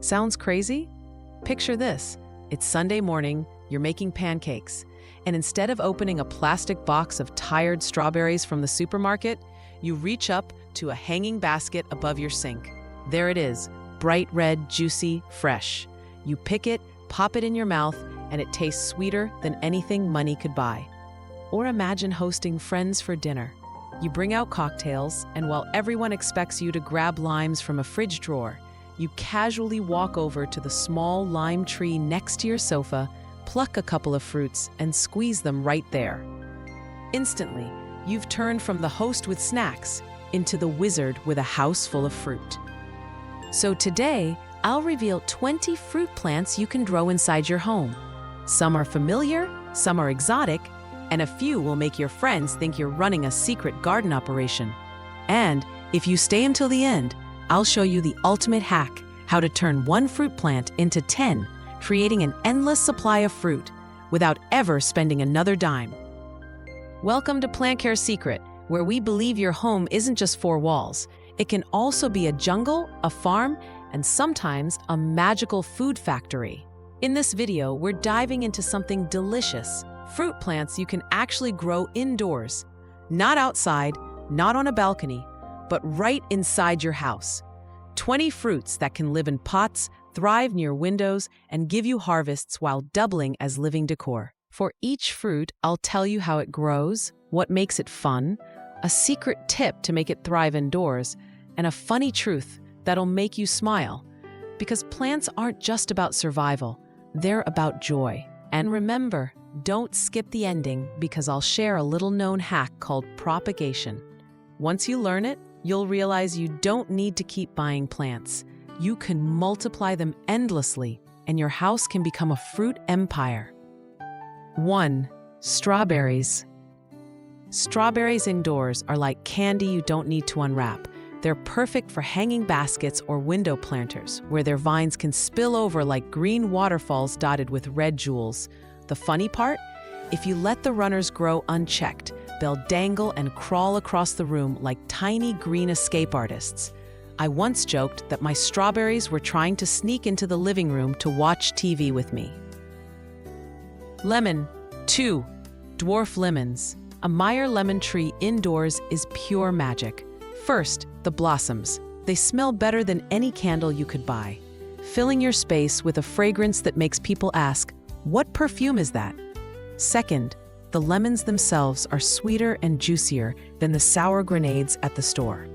Sounds crazy? Picture this. It's Sunday morning, you're making pancakes, and instead of opening a plastic box of tired strawberries from the supermarket, you reach up to a hanging basket above your sink. There it is, bright red, juicy, fresh. You pick it, pop it in your mouth, and it tastes sweeter than anything money could buy. Or imagine hosting friends for dinner. You bring out cocktails, and while everyone expects you to grab limes from a fridge drawer, you casually walk over to the small lime tree next to your sofa, pluck a couple of fruits, and squeeze them right there. Instantly, you've turned from the host with snacks into the wizard with a house full of fruit. So today, I'll reveal 20 fruit plants you can grow inside your home. Some are familiar, some are exotic, and a few will make your friends think you're running a secret garden operation. And if you stay until the end, I'll show you the ultimate hack, how to turn one fruit plant into 10, creating an endless supply of fruit without ever spending another dime. Welcome to Plant Care Secret, where we believe your home isn't just four walls. It can also be a jungle, a farm, and sometimes a magical food factory. In this video, we're diving into something delicious, fruit plants you can actually grow indoors. Not outside, not on a balcony, but right inside your house. 20 fruits that can live in pots, thrive near windows, and give you harvests while doubling as living decor. For each fruit, I'll tell you how it grows, what makes it fun, a secret tip to make it thrive indoors, and a funny truth that'll make you smile. Because plants aren't just about survival, they're about joy. And remember, don't skip the ending because I'll share a little-known hack called propagation. Once you learn it, you'll realize you don't need to keep buying plants. You can multiply them endlessly, and your house can become a fruit empire. 1. Strawberries. Strawberries indoors are like candy you don't need to unwrap. They're perfect for hanging baskets or window planters, where their vines can spill over like green waterfalls dotted with red jewels. The funny part? If you let the runners grow unchecked, they'll dangle and crawl across the room like tiny green escape artists. I once joked that my strawberries were trying to sneak into the living room to watch TV with me. Lemon. 2. Dwarf lemons. A Meyer lemon tree indoors is pure magic. First, the blossoms. They smell better than any candle you could buy, filling your space with a fragrance that makes people ask, "What perfume is that?" Second, the lemons themselves are sweeter and juicier than the sour grenades at the store.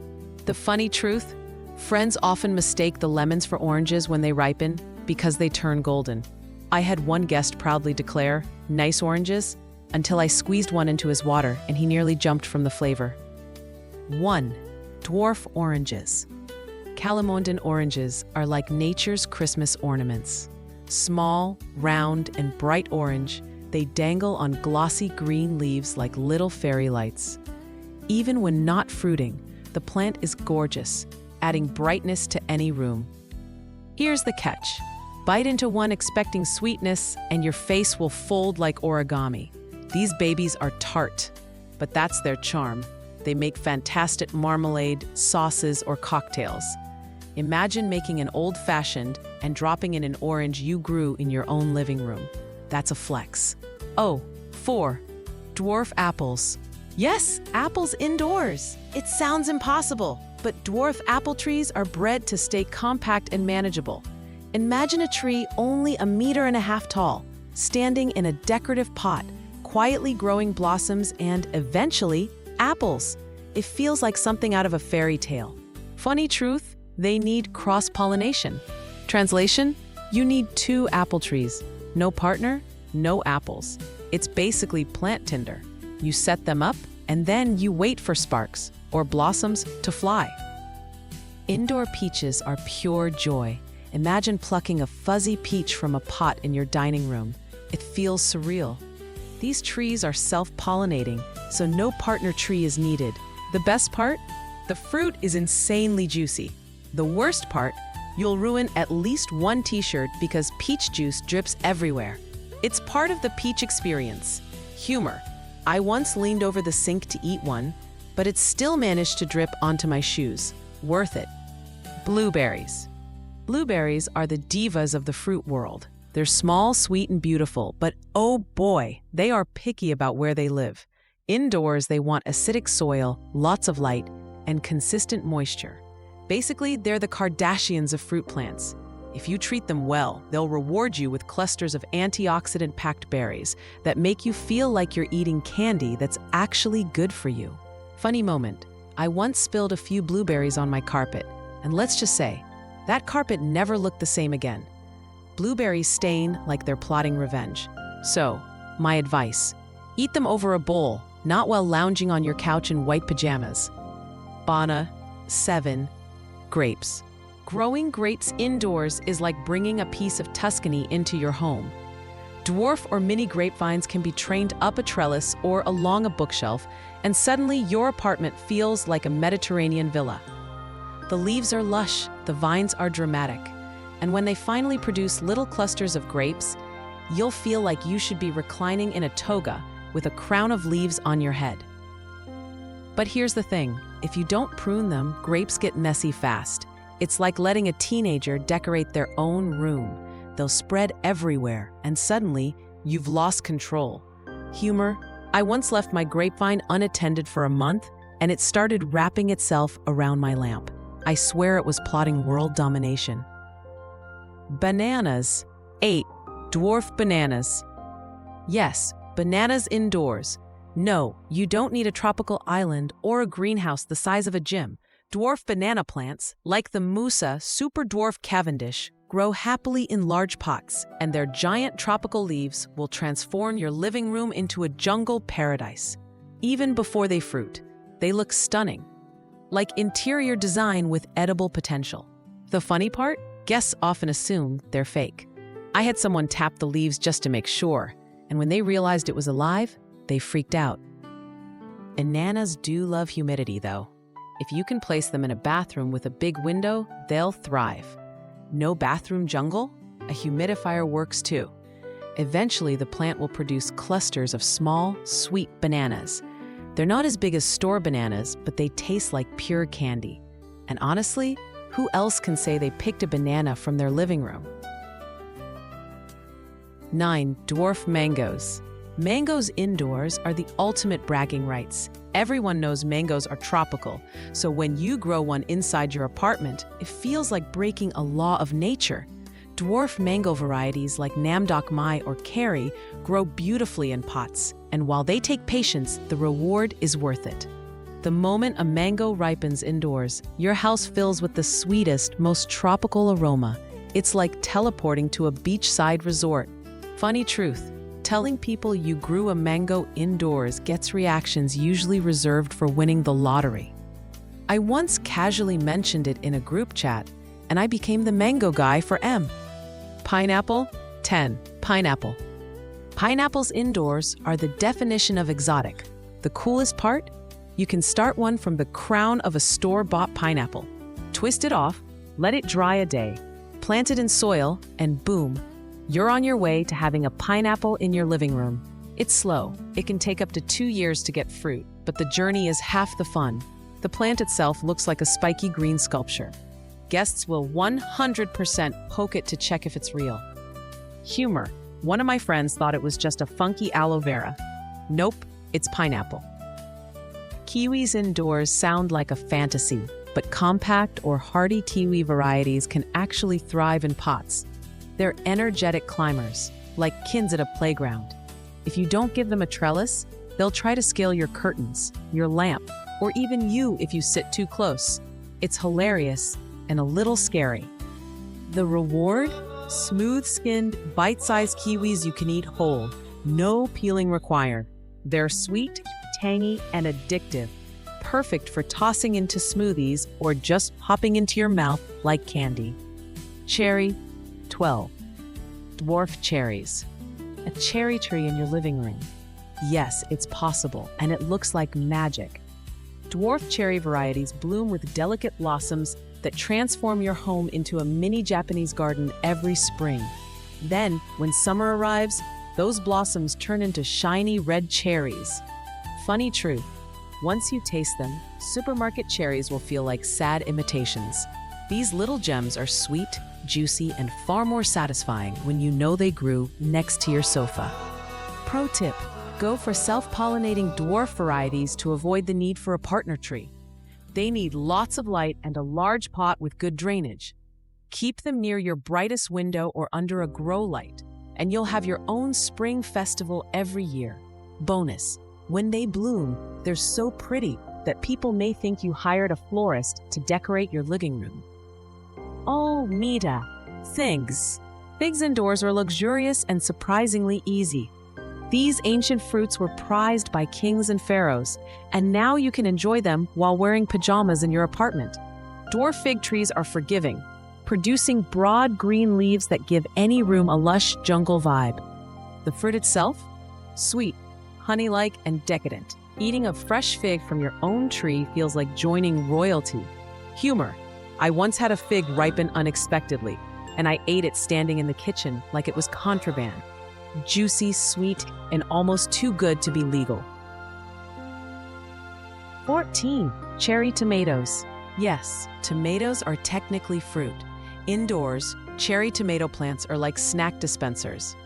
The funny truth? Friends often mistake the lemons for oranges when they ripen because they turn golden. I had one guest proudly declare, "Nice oranges," until I squeezed one into his water and he nearly jumped from the flavor. 1. Dwarf oranges. Calimondan oranges are like nature's Christmas ornaments. Small, round, and bright orange, they dangle on glossy green leaves like little fairy lights. Even when not fruiting, the plant is gorgeous, adding brightness to any room. Here's the catch. Bite into one expecting sweetness, and your face will fold like origami. These babies are tart, but that's their charm. They make fantastic marmalade, sauces, or cocktails. Imagine making an old-fashioned and dropping in an orange you grew in your own living room. That's a flex. 4. Dwarf apples. Yes, apples indoors. It sounds impossible, but dwarf apple trees are bred to stay compact and manageable. Imagine a tree only 1.5 meters tall, standing in a decorative pot, quietly growing blossoms and, eventually, apples. It feels like something out of a fairy tale. Funny truth, they need cross-pollination. Translation, you need 2 apple trees. No partner, no apples. It's basically plant tinder. You set them up, and then you wait for sparks or blossoms to fly. Indoor peaches are pure joy. Imagine plucking a fuzzy peach from a pot in your dining room. It feels surreal. These trees are self-pollinating, so no partner tree is needed. The best part? The fruit is insanely juicy. The worst part? You'll ruin at least one t-shirt because peach juice drips everywhere. It's part of the peach experience. Humor. I once leaned over the sink to eat one, but it still managed to drip onto my shoes. Worth it. Blueberries. Blueberries are the divas of the fruit world. They're small, sweet, and beautiful, but oh boy, they are picky about where they live. Indoors, they want acidic soil, lots of light, and consistent moisture. Basically, they're the Kardashians of fruit plants. If you treat them well, they'll reward you with clusters of antioxidant-packed berries that make you feel like you're eating candy that's actually good for you. Funny moment, I once spilled a few blueberries on my carpet, and let's just say, that carpet never looked the same again. Blueberries stain like they're plotting revenge. So, my advice, eat them over a bowl, not while lounging on your couch in white pajamas. Bana 7. Grapes. Growing grapes indoors is like bringing a piece of Tuscany into your home. Dwarf or mini grapevines can be trained up a trellis or along a bookshelf, and suddenly your apartment feels like a Mediterranean villa. The leaves are lush, the vines are dramatic, and when they finally produce little clusters of grapes, you'll feel like you should be reclining in a toga with a crown of leaves on your head. But here's the thing, if you don't prune them, grapes get messy fast. It's like letting a teenager decorate their own room. They'll spread everywhere, and suddenly, you've lost control. Humor, I once left my grapevine unattended for a month, and it started wrapping itself around my lamp. I swear it was plotting world domination. Bananas. 8. Dwarf bananas. Yes, bananas indoors. No, you don't need a tropical island or a greenhouse the size of a gym. Dwarf banana plants, like the Musa super dwarf Cavendish, grow happily in large pots, and their giant tropical leaves will transform your living room into a jungle paradise. Even before they fruit, they look stunning, like interior design with edible potential. The funny part? Guests often assume they're fake. I had someone tap the leaves just to make sure, and when they realized it was alive, they freaked out. Bananas do love humidity, though. If you can place them in a bathroom with a big window, they'll thrive. No bathroom jungle? A humidifier works too. Eventually, the plant will produce clusters of small, sweet bananas. They're not as big as store bananas, but they taste like pure candy. And honestly, who else can say they picked a banana from their living room? 9. Dwarf mangoes. Mangoes indoors are the ultimate bragging rights. Everyone knows mangoes are tropical, so when you grow one inside your apartment, it feels like breaking a law of nature. Dwarf mango varieties like Namdok Mai or Kerry grow beautifully in pots, and while they take patience, the reward is worth it. The moment a mango ripens indoors, your house fills with the sweetest, most tropical aroma. It's like teleporting to a beachside resort. Funny truth, telling people you grew a mango indoors gets reactions usually reserved for winning the lottery. I once casually mentioned it in a group chat, and I became the mango guy for M. Pineapple. 10. Pineapple. Pineapples indoors are the definition of exotic. The coolest part? You can start one from the crown of a store-bought pineapple. Twist it off, let it dry a day, plant it in soil, and boom, you're on your way to having a pineapple in your living room. It's slow. It can take up to 2 years to get fruit, but the journey is half the fun. The plant itself looks like a spiky green sculpture. Guests will 100% poke it to check if it's real. Humor. One of my friends thought it was just a funky aloe vera. Nope, it's pineapple. Kiwis indoors sound like a fantasy, but compact or hardy kiwi varieties can actually thrive in pots. They're energetic climbers, like kids at a playground. If you don't give them a trellis, they'll try to scale your curtains, your lamp, or even you if you sit too close. It's hilarious and a little scary. The reward? Smooth-skinned, bite-sized kiwis you can eat whole, no peeling required. They're sweet, tangy, and addictive, perfect for tossing into smoothies or just popping into your mouth like candy. Cherry. 12. Dwarf cherries. A cherry tree in your living room. Yes, it's possible, and it looks like magic. Dwarf cherry varieties bloom with delicate blossoms that transform your home into a mini Japanese garden every spring. Then, when summer arrives, those blossoms turn into shiny red cherries. Funny truth, once you taste them, supermarket cherries will feel like sad imitations. These little gems are sweet, juicy, and far more satisfying when you know they grew next to your sofa. Pro tip: go for self-pollinating dwarf varieties to avoid the need for a partner tree. They need lots of light and a large pot with good drainage. Keep them near your brightest window or under a grow light, and you'll have your own spring festival every year. Bonus: when they bloom, they're so pretty that people may think you hired a florist to decorate your living room. Oh, Mita, figs. Figs indoors are luxurious and surprisingly easy. These ancient fruits were prized by kings and pharaohs, and now you can enjoy them while wearing pajamas in your apartment. Dwarf fig trees are forgiving, producing broad green leaves that give any room a lush jungle vibe. The fruit itself? Sweet, honey-like, and decadent. Eating a fresh fig from your own tree feels like joining royalty. Humor: I once had a fig ripen unexpectedly, and I ate it standing in the kitchen like it was contraband. Juicy, sweet, and almost too good to be legal. 14. Cherry tomatoes. Yes, tomatoes are technically fruit. Indoors, cherry tomato plants are like snack dispensers.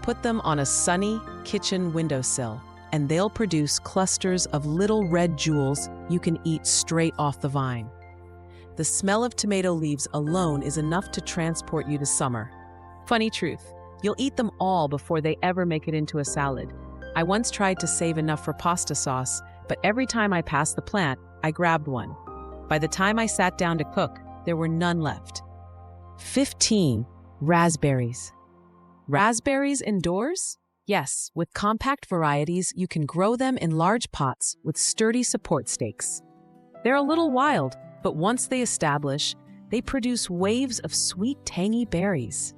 Put them on a sunny kitchen windowsill, and they'll produce clusters of little red jewels you can eat straight off the vine. The smell of tomato leaves alone is enough to transport you to summer. Funny truth: you'll eat them all before they ever make it into a salad. I once tried to save enough for pasta sauce, but every time I passed the plant, I grabbed one. By the time I sat down to cook, there were none left. 15. Raspberries. Raspberries indoors? Yes, with compact varieties, you can grow them in large pots with sturdy support stakes. They're a little wild, but once they establish, they produce waves of sweet, tangy berries.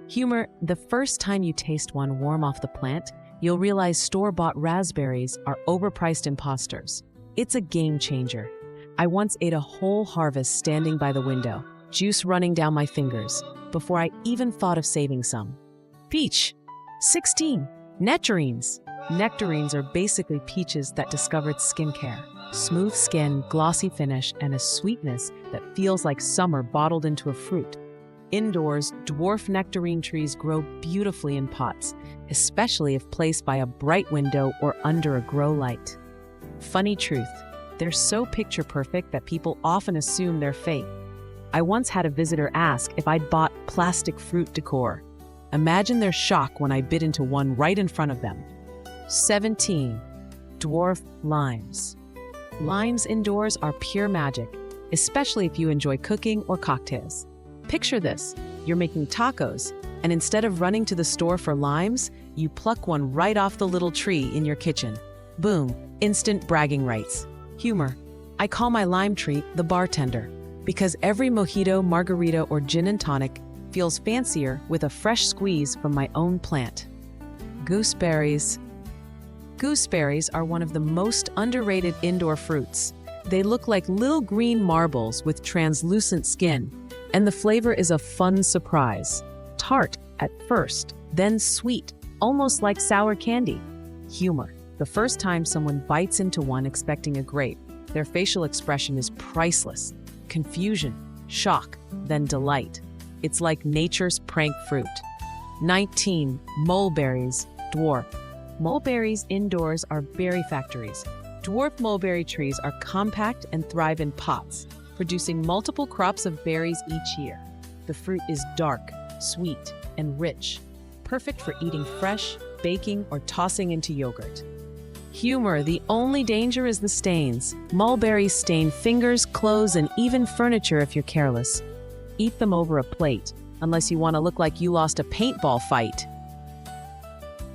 Humor: the first time you taste one warm off the plant, you'll realize store-bought raspberries are overpriced imposters. It's a game changer. I once ate a whole harvest standing by the window, juice running down my fingers, before I even thought of saving some. Peach. 16. Nectarines. Nectarines are basically peaches that discovered skincare. Smooth skin, glossy finish, and a sweetness that feels like summer bottled into a fruit. Indoors, dwarf nectarine trees grow beautifully in pots, especially if placed by a bright window or under a grow light. Funny truth: they're so picture perfect that people often assume they're fake. I once had a visitor ask if I'd bought plastic fruit decor. Imagine their shock when I bit into one right in front of them. 17. Dwarf limes. Limes indoors are pure magic, especially if you enjoy cooking or cocktails. Picture this: you're making tacos, and instead of running to the store for limes, you pluck one right off the little tree in your kitchen. Boom, instant bragging rights. Humor: I call my lime tree the bartender, because every mojito, margarita, or gin and tonic feels fancier with a fresh squeeze from my own plant. Gooseberries. Gooseberries are one of the most underrated indoor fruits. They look like little green marbles with translucent skin, and the flavor is a fun surprise. Tart at first, then sweet, almost like sour candy. Humor: the first time someone bites into one expecting a grape, their facial expression is priceless. Confusion, shock, then delight. It's like nature's prank fruit. 19. Mulberries. Dwarf. Mulberries indoors are berry factories. Dwarf mulberry trees are compact and thrive in pots, producing multiple crops of berries each year. The fruit is dark, sweet, and rich, perfect for eating fresh, baking, or tossing into yogurt. Humor: the only danger is the stains. Mulberries stain fingers, clothes, and even furniture if you're careless. Eat them over a plate, unless you want to look like you lost a paintball fight.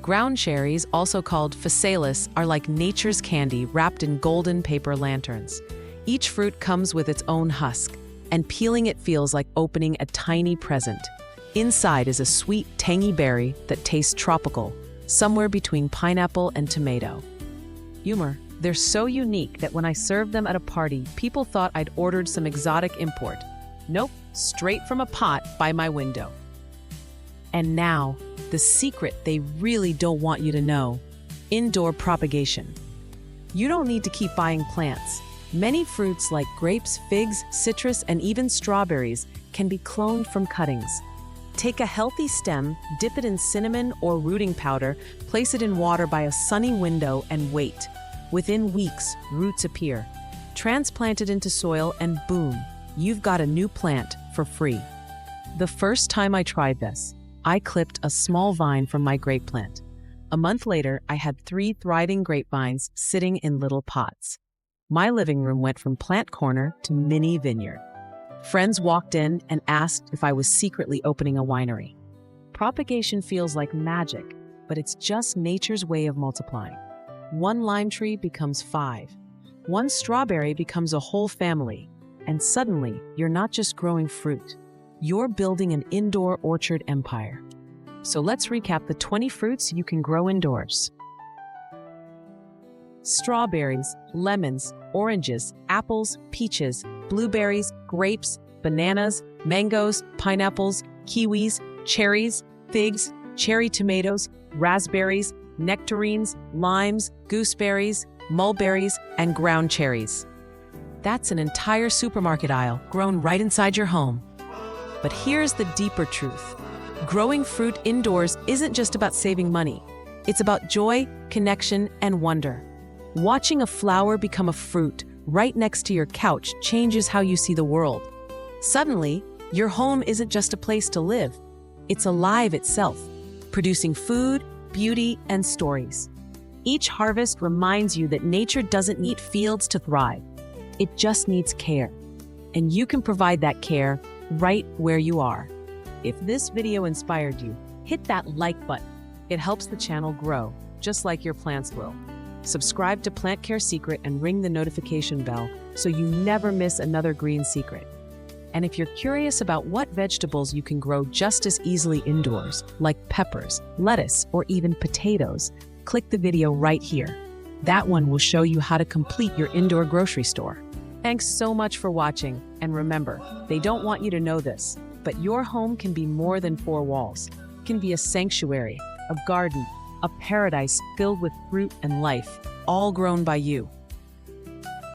Ground cherries, also called physalis, are like nature's candy wrapped in golden paper lanterns. Each fruit comes with its own husk, and peeling it feels like opening a tiny present. Inside is a sweet, tangy berry that tastes tropical, somewhere between pineapple and tomato. Humor: they're so unique that when I served them at a party, people thought I'd ordered some exotic import. Nope, straight from a pot by my window. And now, the secret they really don't want you to know: indoor propagation. You don't need to keep buying plants. Many fruits like grapes, figs, citrus, and even strawberries can be cloned from cuttings. Take a healthy stem, dip it in cinnamon or rooting powder, place it in water by a sunny window, and wait. Within weeks, roots appear. Transplant it into soil and boom, you've got a new plant for free. The first time I tried this, I clipped a small vine from my grape plant. A month later, I had 3 thriving grapevines sitting in little pots. My living room went from plant corner to mini vineyard. Friends walked in and asked if I was secretly opening a winery. Propagation feels like magic, but it's just nature's way of multiplying. 1 lime tree becomes 5. 1 strawberry becomes a whole family. And suddenly, you're not just growing fruit. You're building an indoor orchard empire. So let's recap the 20 fruits you can grow indoors. Strawberries, lemons, oranges, apples, peaches, blueberries, grapes, bananas, mangoes, pineapples, kiwis, cherries, figs, cherry tomatoes, raspberries, nectarines, limes, gooseberries, mulberries, and ground cherries. That's an entire supermarket aisle grown right inside your home. But here's the deeper truth. Growing fruit indoors isn't just about saving money. It's about joy, connection, and wonder. Watching a flower become a fruit right next to your couch changes how you see the world. Suddenly, your home isn't just a place to live. It's alive itself, producing food, beauty, and stories. Each harvest reminds you that nature doesn't need fields to thrive. It just needs care. And you can provide that care right where you are. If this video inspired you, hit that like button. It helps the channel grow, just like your plants will. Subscribe to Plant Care Secret and ring the notification bell so you never miss another green secret. And if you're curious about what vegetables you can grow just as easily indoors, like peppers, lettuce, or even potatoes, click the video right here. That one will show you how to complete your indoor grocery store. Thanks so much for watching, and remember, they don't want you to know this, but your home can be more than 4 walls. It can be a sanctuary, a garden, a paradise filled with fruit and life, all grown by you.